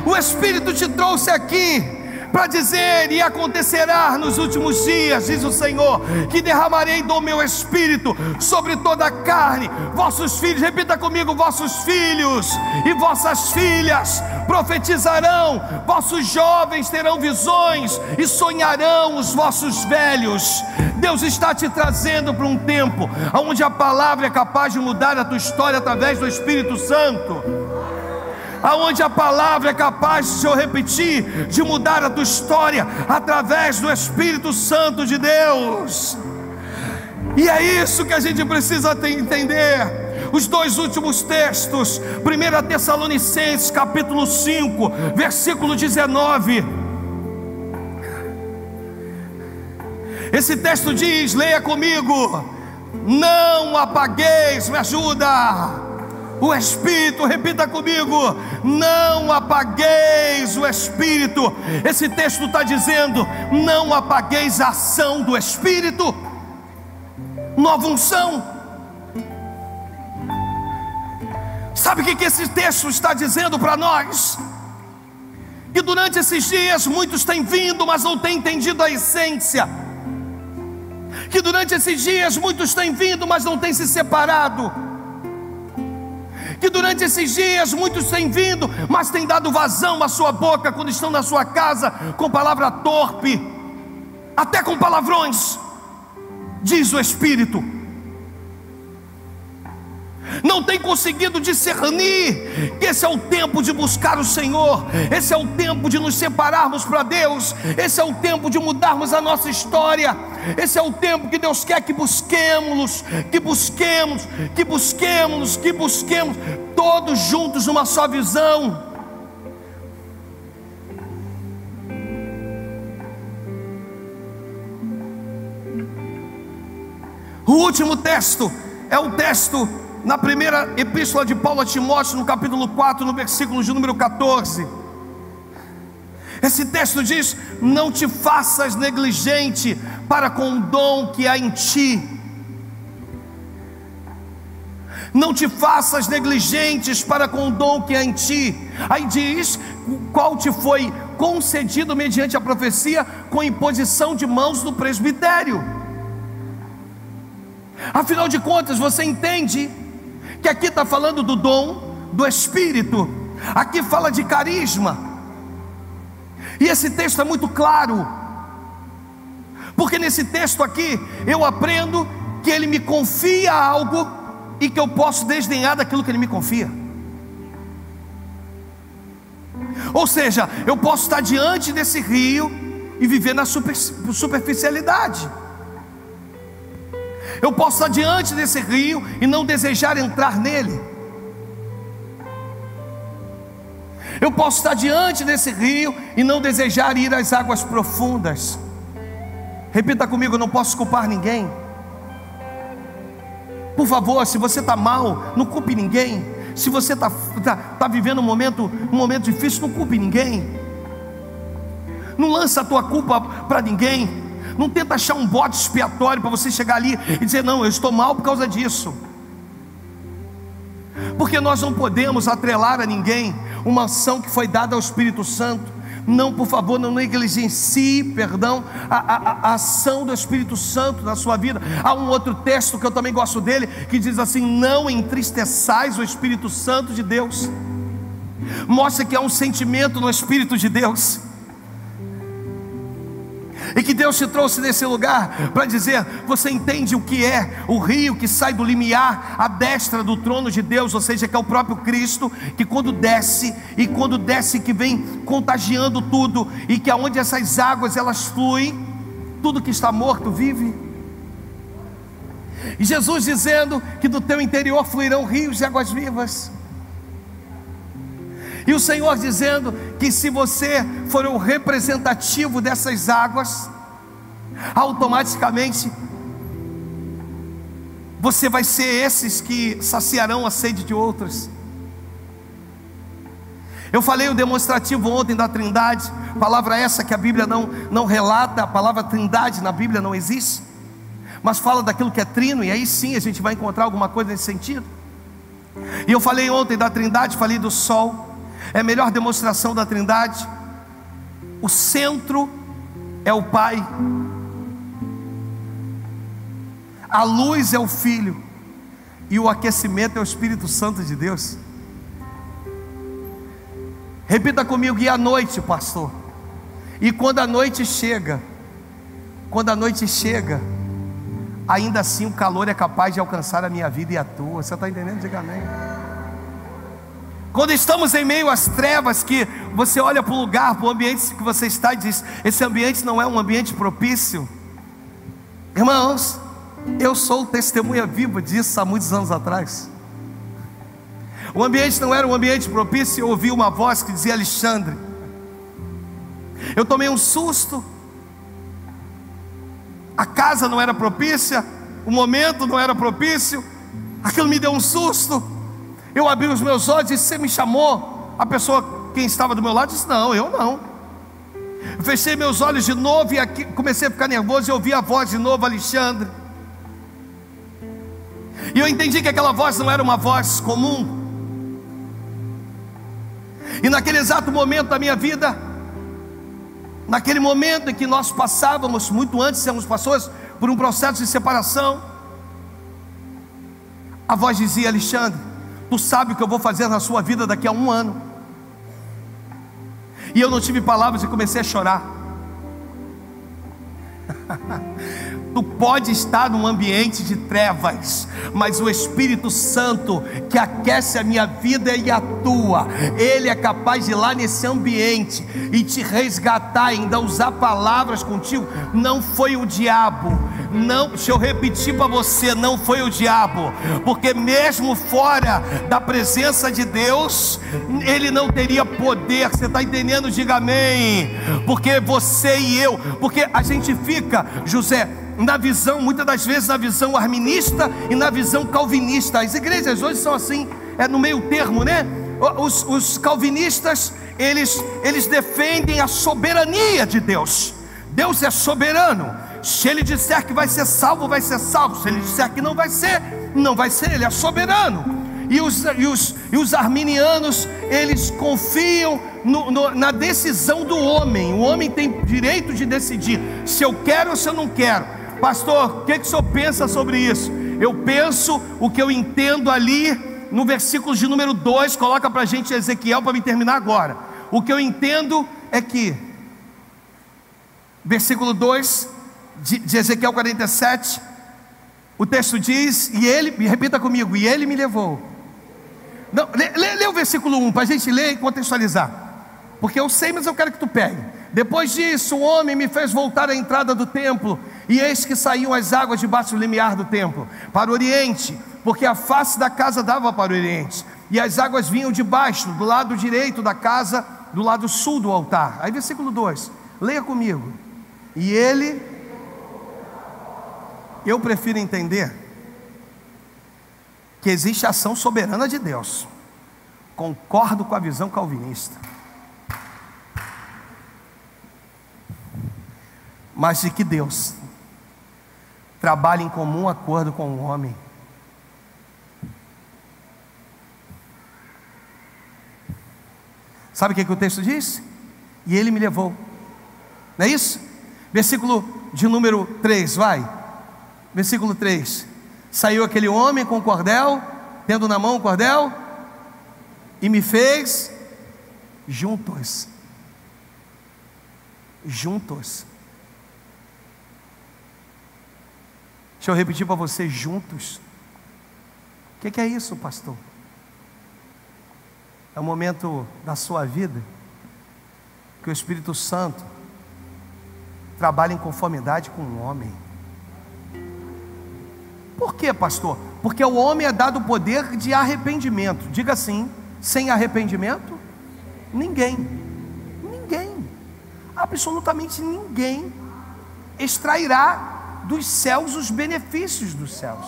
O Espírito te trouxe aqui para dizer: e acontecerá nos últimos dias, diz o Senhor, que derramarei do meu espírito sobre toda a carne. Vossos filhos, repita comigo, vossos filhos e vossas filhas profetizarão, vossos jovens terão visões e sonharão os vossos velhos. Deus está te trazendo para um tempo onde a palavra é capaz de mudar a tua história através do Espírito Santo, aonde a palavra é capaz, de eu repetir, de mudar a tua história através do Espírito Santo de Deus. E é isso que a gente precisa entender. Os dois últimos textos, 1 Tessalonicenses capítulo 5, versículo 19. Esse texto diz, leia comigo: não apagueis, me ajuda, o Espírito, repita comigo: não apagueis o Espírito. Esse texto está dizendo: não apagueis a ação do Espírito. Nova unção. Sabe o que esse texto está dizendo para nós? Que durante esses dias muitos têm vindo, mas não têm entendido a essência. Que durante esses dias muitos têm vindo, mas não têm se separado. Que durante esses dias muitos têm vindo, mas têm dado vazão à sua boca quando estão na sua casa, com palavra torpe, até com palavrões, diz o Espírito. Não tem conseguido discernir que esse é o tempo de buscar o Senhor, esse é o tempo de nos separarmos para Deus, esse é o tempo de mudarmos a nossa história, esse é o tempo que Deus quer que busquemos, todos juntos numa só visão. O último texto é o texto na primeira epístola de Paulo a Timóteo, no capítulo 4, no versículo de número 14. Esse texto diz: não te faças negligente para com o dom que há em ti. Não te faças negligentes para com o dom que há em ti. Aí diz: qual te foi concedido mediante a profecia, com imposição de mãos do presbitério. Afinal de contas, você entende que aqui está falando do dom do Espírito, aqui fala de carisma, e esse texto é muito claro, porque nesse texto aqui eu aprendo que Ele me confia algo e que eu posso desdenhar daquilo que Ele me confia. Ou seja, eu posso estar diante desse rio e viver na superficialidade. Eu posso estar diante desse rio e não desejar entrar nele. Eu posso estar diante desse rio e não desejar ir às águas profundas. Repita comigo: eu não posso culpar ninguém. Por favor, se você está mal, não culpe ninguém. Se você está vivendo um momento difícil, não culpe ninguém. Não lança a tua culpa para ninguém. Não tenta achar um bode expiatório para você chegar ali e dizer: não, eu estou mal por causa disso. Porque nós não podemos atrelar a ninguém uma ação que foi dada ao Espírito Santo. Não, por favor, não negligencie, a ação do Espírito Santo na sua vida. Há um outro texto que eu também gosto dele, que diz assim: não entristeçais o Espírito Santo de Deus. Mostra que há um sentimento no Espírito de Deus, e que Deus te trouxe nesse lugar para dizer: você entende o que é o rio que sai do limiar à destra do trono de Deus, ou seja, que é o próprio Cristo, que quando desce que vem contagiando tudo, e que aonde essas águas elas fluem, tudo que está morto vive. E Jesus dizendo que do teu interior fluirão rios de águas vivas. E o Senhor dizendo que se você for o representativo dessas águas, automaticamente você vai ser esses que saciarão a sede de outros. Eu falei o demonstrativo ontem da Trindade, palavra essa que a Bíblia não relata. A palavra Trindade na Bíblia não existe, mas fala daquilo que é trino, e aí sim a gente vai encontrar alguma coisa nesse sentido. E eu falei ontem da Trindade, falei do sol. É a melhor demonstração da Trindade. o centro é o Pai, a luz é o Filho, e o aquecimento é o Espírito Santo de Deus. Repita comigo: e a noite, pastor? E quando a noite chega, ainda assim o calor é capaz de alcançar a minha vida e a tua. Você está entendendo? Diga amém. Quando estamos em meio às trevas, que você olha para o lugar, para o ambiente que você está e diz: esse ambiente não é um ambiente propício. Irmãos, eu sou testemunha viva disso há muitos anos atrás. O ambiente não era um ambiente propício. Eu ouvi uma voz que dizia: Alexandre. Eu tomei um susto. A casa não era propícia, o momento não era propício. Aquilo me deu um susto. Eu abri os meus olhos e disse: você me chamou? A pessoa, quem estava do meu lado, disse: não, eu não. Eu fechei meus olhos de novo e aqui, comecei a ficar nervoso. E ouvi a voz de novo: Alexandre. E eu entendi que aquela voz não era uma voz comum. E naquele exato momento da minha vida, naquele momento em que nós passávamos, muito antes de sermos pastores, por um processo de separação, a voz dizia: Alexandre, tu sabe o que eu vou fazer na sua vida daqui a 1 ano. E eu não tive palavras e comecei a chorar. Tu pode estar num ambiente de trevas, mas o Espírito Santo que aquece a minha vida e a tua, Ele é capaz de ir lá nesse ambiente e te resgatar, ainda usar palavras contigo. Não foi o diabo, não, deixa eu repetir para você, não foi o diabo, porque mesmo fora da presença de Deus, ele não teria poder. Você está entendendo? Diga amém. Porque você e eu, porque a gente fica, José, na visão, muitas das vezes na visão arminista e na visão calvinista. As igrejas hoje são assim, no meio termo, né? Os calvinistas, eles defendem a soberania de Deus. Deus é soberano. Se Ele disser que vai ser salvo, vai ser salvo. Se Ele disser que não vai ser, não vai ser. Ele é soberano. E os arminianos, eles confiam na decisão do homem. O homem tem direito de decidir se eu quero ou se eu não quero. Pastor, o que o senhor pensa sobre isso? Eu penso o que eu entendo ali no versículo de número 2. Coloca para a gente Ezequiel, para me terminar agora. O que eu entendo é que, versículo 2 de Ezequiel 47, o texto diz: e ele, repita comigo, e ele me levou. Não, lê o versículo 1 para a gente ler e contextualizar, porque eu sei, mas eu quero que tu pegue. Depois disso, o homem me fez voltar à entrada do templo, e eis que saíam as águas debaixo do limiar do templo, para o oriente, porque a face da casa dava para o oriente, e as águas vinham de baixo, do lado direito da casa, do lado sul do altar. Aí versículo 2, leia comigo. E ele, eu prefiro entender que existe ação soberana de Deus. Concordo com a visão calvinista, mas de que Deus trabalha em comum acordo com o homem. Sabe o que o texto diz? E ele me levou. Não é isso? Versículo de número 3, vai. Versículo 3. Saiu aquele homem com o cordel, tendo na mão o cordel, e me fez juntos. Juntos. Deixa eu repetir para você: juntos. O que é isso, pastor? É um momento da sua vida que o Espírito Santo trabalha em conformidade com o homem. Por quê, pastor? Porque ao homem é dado o poder de arrependimento. Diga assim: sem arrependimento, ninguém, absolutamente ninguém extrairá dos céus os benefícios dos céus.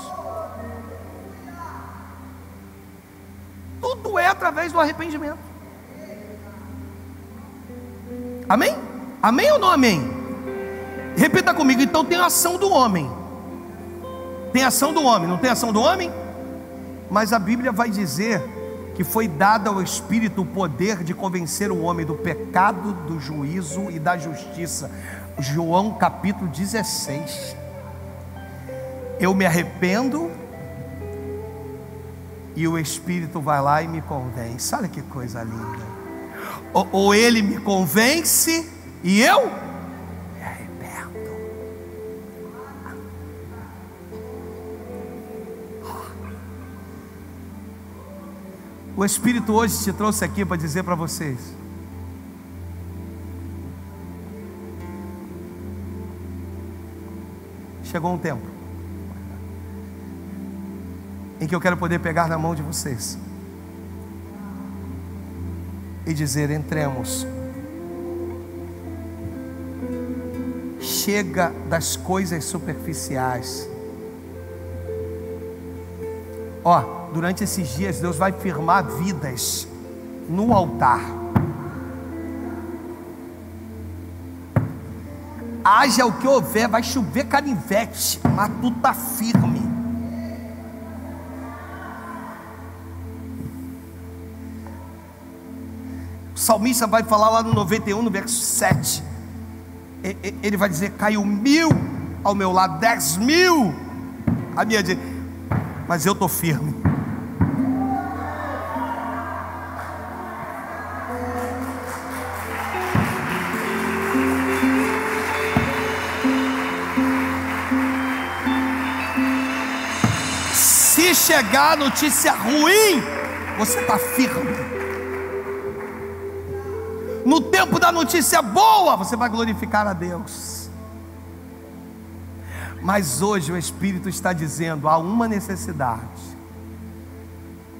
Tudo é através do arrependimento. Amém? Amém ou não amém? Repita comigo. Então tem a ação do homem. Tem ação do homem, não tem ação do homem? Mas a Bíblia vai dizer que foi dado ao Espírito o poder de convencer o homem do pecado, do juízo e da justiça. João capítulo 16. Eu me arrependo e o Espírito vai lá e me convence. Olha que coisa linda. Ou ele me convence e eu me arrependo. O Espírito hoje te trouxe aqui para dizer para vocês: chegou um tempo em que eu quero poder pegar na mão de vocês e dizer: entremos. Chega das coisas superficiais. Ó, durante esses dias Deus vai firmar vidas no altar. Haja o que houver, vai chover canivete, mas tu tá firme. O salmista vai falar lá no 91, no verso 7. Ele vai dizer: caiu 1000 ao meu lado, 10.000 à minha direita, mas eu estou firme. Se chegar notícia ruim, você está firme. No tempo da notícia boa, você vai glorificar a Deus. Mas hoje o Espírito está dizendo: há uma necessidade.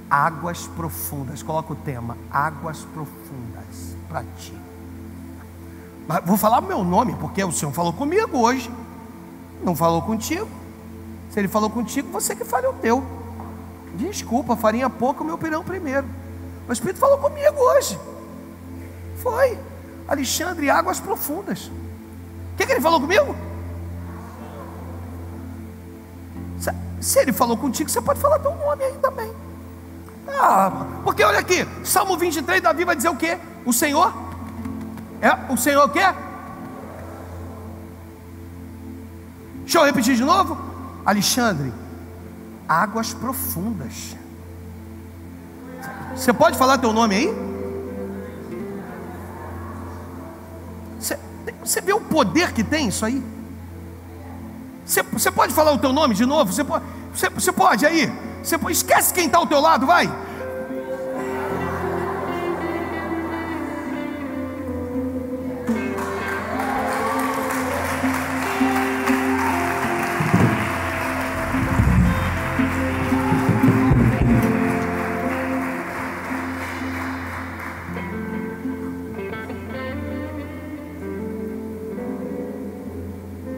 Águas profundas. Coloca o tema: águas profundas para ti. Mas vou falar o meu nome, porque o Senhor falou comigo hoje. Não falou contigo. Se Ele falou contigo, você que fale o teu. Desculpa, farinha pouca, o meu pirão primeiro. O Espírito falou comigo hoje. Foi Alexandre, águas profundas. O que Ele falou comigo? Se Ele falou contigo, você pode falar teu nome aí também. Porque olha aqui, Salmo 23, Davi vai dizer o quê? O Senhor o Senhor o quê? Deixa eu repetir de novo. Alexandre, águas profundas. Você pode falar teu nome aí? Você vê o poder que tem isso aí? Você pode falar o teu nome de novo? Você pode aí? Esquece quem está ao teu lado, vai.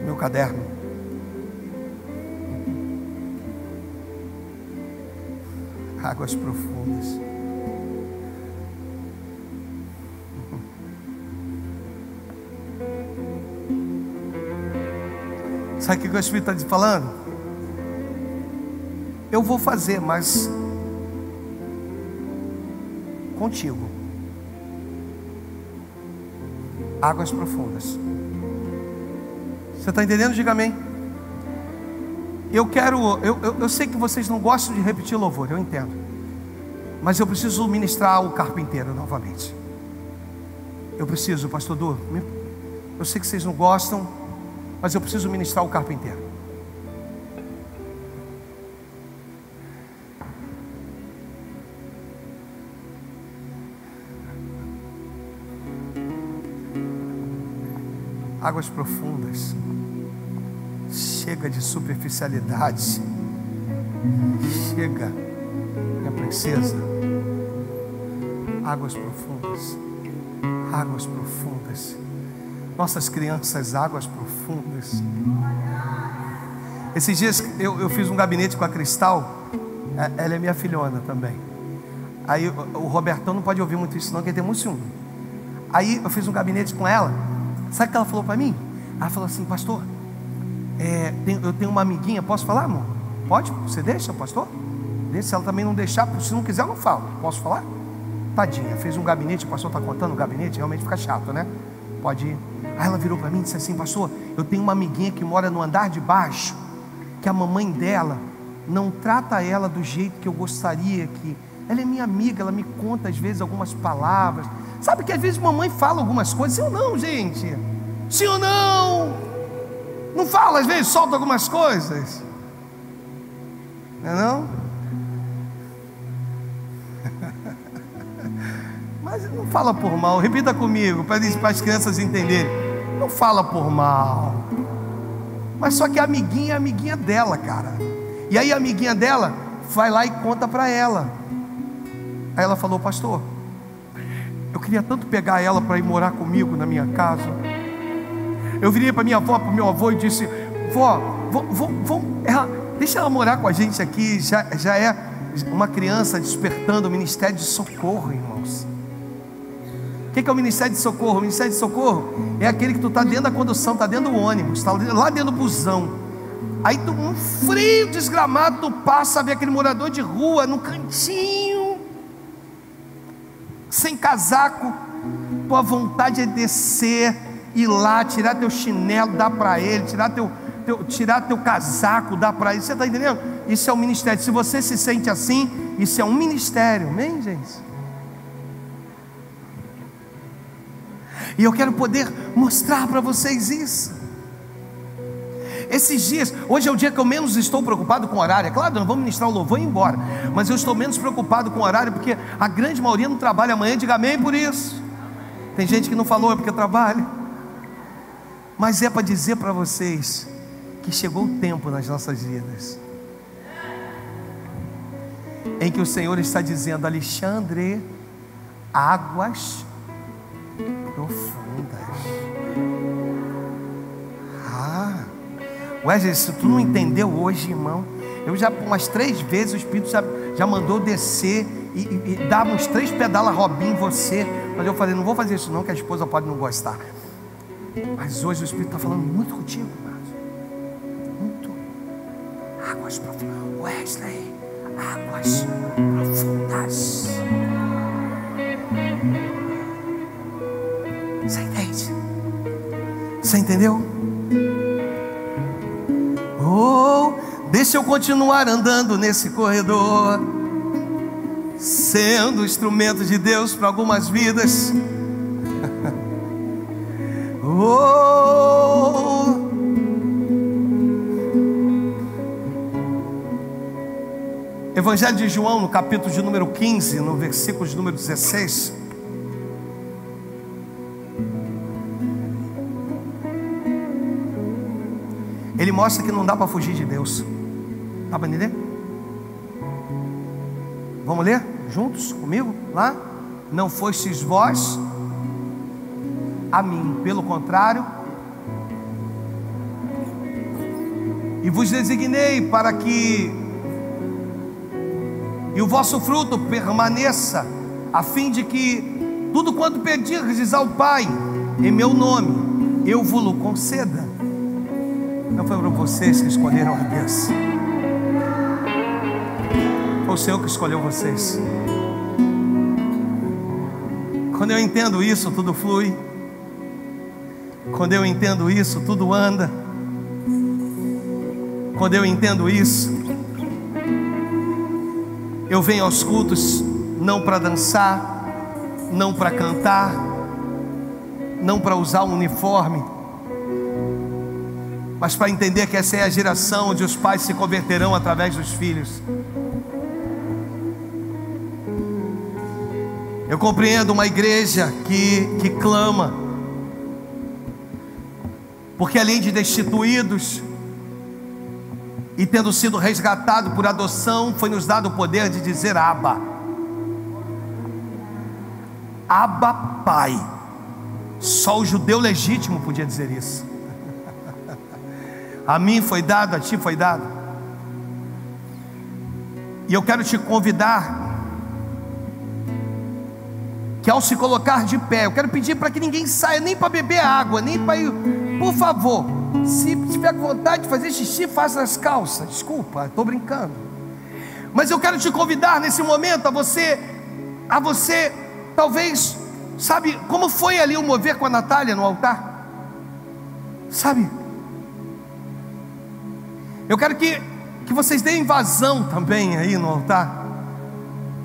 Meu caderno. Águas profundas. Sabe o que o Espírito está falando? Eu vou fazer, mas contigo. Águas profundas. Você está entendendo? Diga amém. Eu sei que vocês não gostam de repetir louvor, eu entendo. Mas eu preciso ministrar o carpinteiro novamente. Eu preciso, pastor Du. Eu sei que vocês não gostam, mas eu preciso ministrar o carpinteiro. Águas profundas. Chega de superficialidade. Chega, minha princesa. Águas profundas. Águas profundas. Nossas crianças, águas profundas. Esses dias eu fiz um gabinete com a Cristal. Ela é minha filhona também. Aí o Robertão não pode ouvir muito isso não, porque ele tem muito ciúme. Aí eu fiz um gabinete com ela. Sabe o que ela falou para mim? Ela falou assim: pastor, eu tenho uma amiguinha, posso falar, amor? Pode? Você deixa, pastor? Se ela também não deixar, se não quiser eu não falo. Posso falar? Tadinha, fez um gabinete, o pastor está contando o gabinete, realmente fica chato, né? Pode ir. Aí ela virou para mim e disse assim: pastor, eu tenho uma amiguinha que mora no andar de baixo, que a mamãe dela não trata ela do jeito que eu gostaria que... Ela é minha amiga, ela me conta às vezes algumas palavras. Sabe que às vezes mamãe fala algumas coisas, sim ou não, gente? Sim ou não? Não fala, às vezes solta algumas coisas, não é não? Mas não fala por mal, repita comigo, para as crianças entenderem. Não fala por mal. Mas só que a amiguinha é a amiguinha dela, cara. E aí a amiguinha dela vai lá e conta para ela. Aí ela falou: pastor, eu queria tanto pegar ela para ir morar comigo na minha casa. Eu virei para minha avó, para o meu avô e disse: vó, deixa ela morar com a gente aqui. Já é uma criança despertando o ministério de socorro, irmãos. O que é o ministério de socorro? O ministério de socorro é aquele que tu está dentro da condução, está dentro do ônibus, está lá dentro do busão. Aí tu, um frio desgramado, tu passa a ver aquele morador de rua no cantinho, sem casaco. Tua vontade é descer, ir lá, tirar teu chinelo, dar para ele, tirar teu casaco, dar para ele. Você está entendendo? Isso é um ministério. Se você se sente assim, isso é um ministério, amém, gente? E eu quero poder mostrar para vocês isso. Esses dias, hoje é o dia que eu menos estou preocupado com o horário. É claro, nós vamos ministrar o louvor e ir embora, mas eu estou menos preocupado com o horário, porque a grande maioria não trabalha amanhã. Diga amém por isso. Tem gente que não falou, é porque trabalha. Mas é para dizer para vocês que chegou o tempo nas nossas vidas em que o Senhor está dizendo: Alexandre, águas profundas. Wesley, se tu não entendeu hoje, irmão, eu já umas 3 vezes o Espírito já mandou descer e dar uns 3 pedalas Robin em você, mas eu falei: não vou fazer isso não, que a esposa pode não gostar. Mas hoje o Espírito está falando muito contigo, irmão. Muito. Águas profundas. Wesley, águas profundas. Você entende? Você entendeu? Oh, deixa eu continuar andando nesse corredor, sendo instrumento de Deus para algumas vidas. Oh, Evangelho de João, no capítulo de número 15, no versículo de número 16. Ele mostra que não dá para fugir de Deus. Dá para entender? Vamos ler juntos comigo lá? Não fostes vós a mim, pelo contrário, e vos designei para que e o vosso fruto permaneça, a fim de que tudo quanto pedirdes ao Pai em meu nome, eu vos conceda. Não foi para vocês que escolheram a Deus, foi o Senhor que escolheu vocês. Quando eu entendo isso, tudo flui. Quando eu entendo isso, tudo anda. Quando eu entendo isso, eu venho aos cultos não para dançar, não para cantar, não para usar um uniforme, mas para entender que essa é a geração onde os pais se converterão através dos filhos. Eu compreendo uma igreja que clama, porque além de destituídos e tendo sido resgatado por adoção, foi nos dado o poder de dizer Abba. Abba, Pai. Só o judeu legítimo podia dizer isso. A mim foi dado, a ti foi dado. E eu quero te convidar que ao se colocar de pé, eu quero pedir para que ninguém saia nem para beber água, nem para ir, por favor, se tiver vontade de fazer xixi, faça as calças. Desculpa, estou brincando. Mas eu quero te convidar nesse momento a você talvez, sabe, como foi ali o mover com a Natália no altar? Sabe? Eu quero que vocês deem vazão também aí no altar,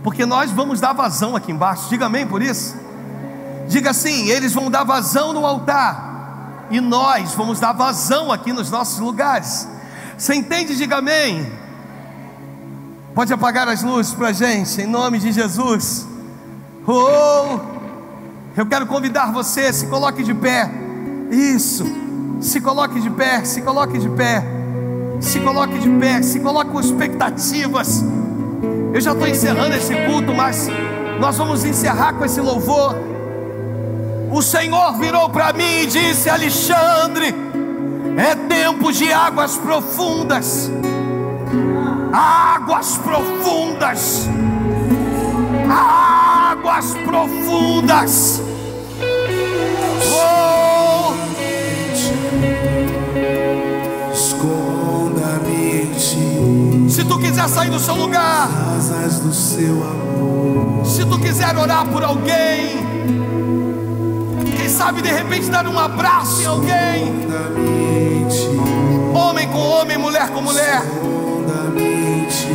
porque nós vamos dar vazão aqui embaixo. Diga amém por isso. Diga assim: eles vão dar vazão no altar, e nós vamos dar vazão aqui nos nossos lugares. Você entende? Diga amém. Pode apagar as luzes para a gente, em nome de Jesus. Oh, eu quero convidar você, se coloque de pé. Isso, se coloque de pé, se coloque de pé, se coloque de pé, se coloque com expectativas. Eu já estou encerrando esse culto, mas nós vamos encerrar com esse louvor. O Senhor virou para mim e disse: Alexandre, é tempo de águas profundas. Águas profundas. Águas profundas. Oh! Esconda-me em ti. Se tu quiser sair do seu lugar, asas do seu amor. se tu quiser orar por alguém, quem sabe de repente dar um abraço em alguém, Esconda-me em ti. homem com homem, mulher com mulher. Esconda-me em ti.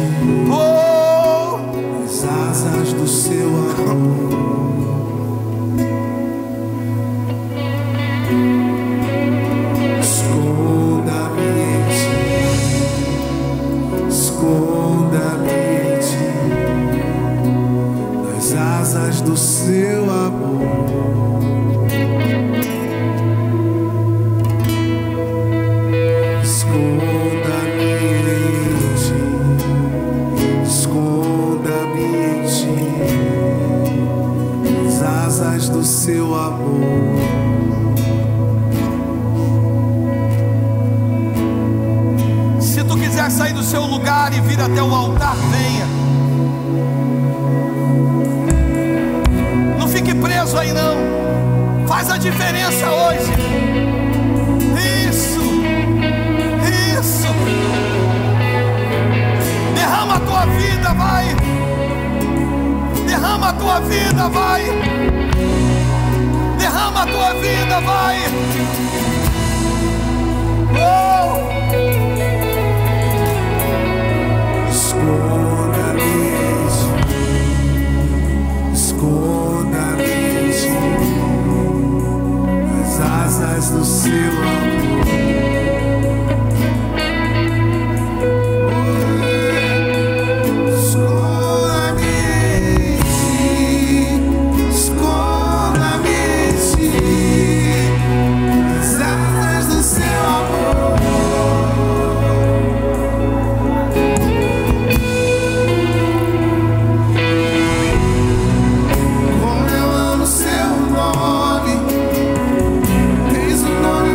Oh! As asas do seu amor. Esconda-me em ti. Esconda-me em ti. Nas asas do seu amor. Esconda-me em ti. Esconda-me em ti. Nas asas do seu amor. Se tu quiser sair do seu lugar e vir até o altar, venha. Não fique preso aí não. Faz a diferença hoje. Isso. Isso. Derrama a tua vida, vai. Derrama a tua vida, vai. Derrama a tua vida, vai. Oh! Esconda-me em ti. Esconda-me em ti. Nas asas do seu amor. Esconda-me em ti. Esconda-me em ti. Nas asas do seu amor. Como eu amo seu nome, tens um nome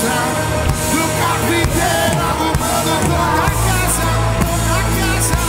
casa, pro carpinteiro arrumando toda a casa, toda a casa.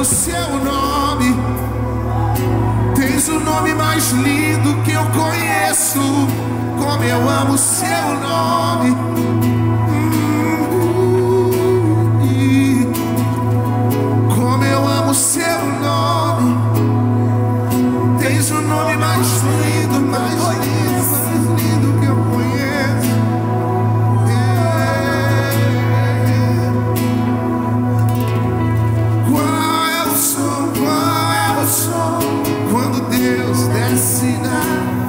Seu nome, tens o nome mais lindo que eu conheço. Como eu amo seu nome. Como eu amo seu nome. Tens o nome mais lindo, mais lindo que eu conheço. Qual é o som quando Deus desce na